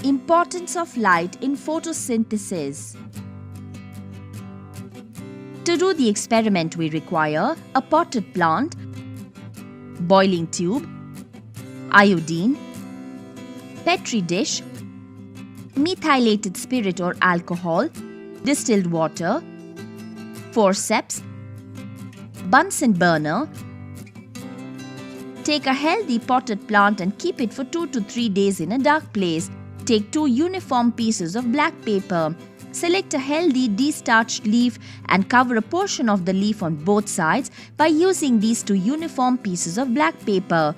Importance of light in photosynthesis. To do the experiment, we require a potted plant, boiling tube, iodine, petri dish, methylated spirit or alcohol, distilled water, forceps, Bunsen burner. Take a healthy potted plant and keep it for 2 to 3 days in a dark place. Take 2 uniform pieces of black paper. Select a healthy destarched leaf and cover a portion of the leaf on both sides by using these 2 uniform pieces of black paper.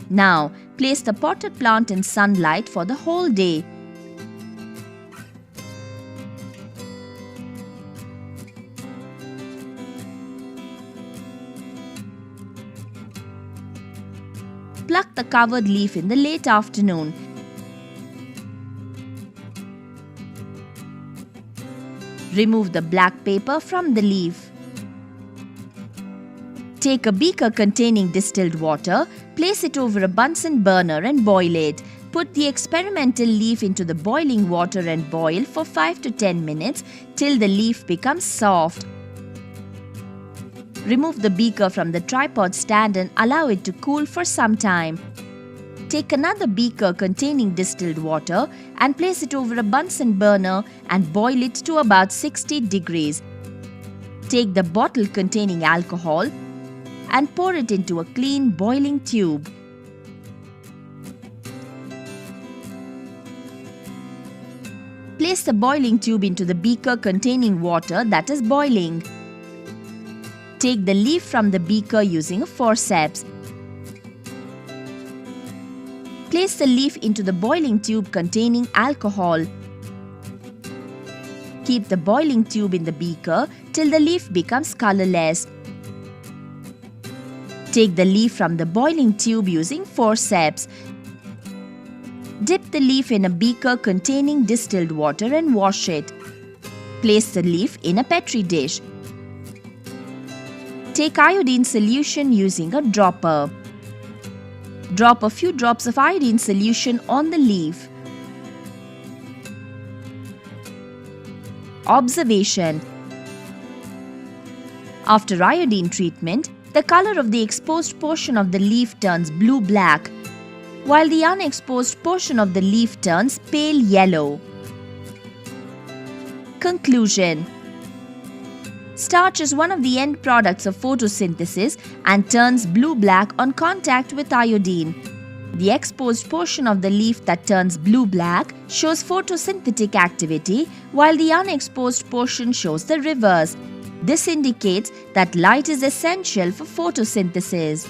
Now, place the potted plant in sunlight for the whole day. Pluck the covered leaf in the late afternoon. Remove the black paper from the leaf. Take a beaker containing distilled water, place it over a Bunsen burner and boil it. Put the experimental leaf into the boiling water and boil for 5 to 10 minutes till the leaf becomes soft. Remove the beaker from the tripod stand and allow it to cool for some time. Take another beaker containing distilled water and place it over a Bunsen burner and boil it to about 60 degrees. Take the bottle containing alcohol and pour it into a clean boiling tube. Place the boiling tube into the beaker containing water that is boiling. Take the leaf from the beaker using a forceps. Place the leaf into the boiling tube containing alcohol. Keep the boiling tube in the beaker till the leaf becomes colorless. Take the leaf from the boiling tube using forceps. Dip the leaf in a beaker containing distilled water and wash it. Place the leaf in a petri dish. Take iodine solution using a dropper. Drop a few drops of iodine solution on the leaf. Observation. After iodine treatment, the color of the exposed portion of the leaf turns blue-black, while the unexposed portion of the leaf turns pale yellow. Conclusion. Starch is one of the end products of photosynthesis and turns blue-black on contact with iodine. The exposed portion of the leaf that turns blue-black shows photosynthetic activity, while the unexposed portion shows the reverse. This indicates that light is essential for photosynthesis.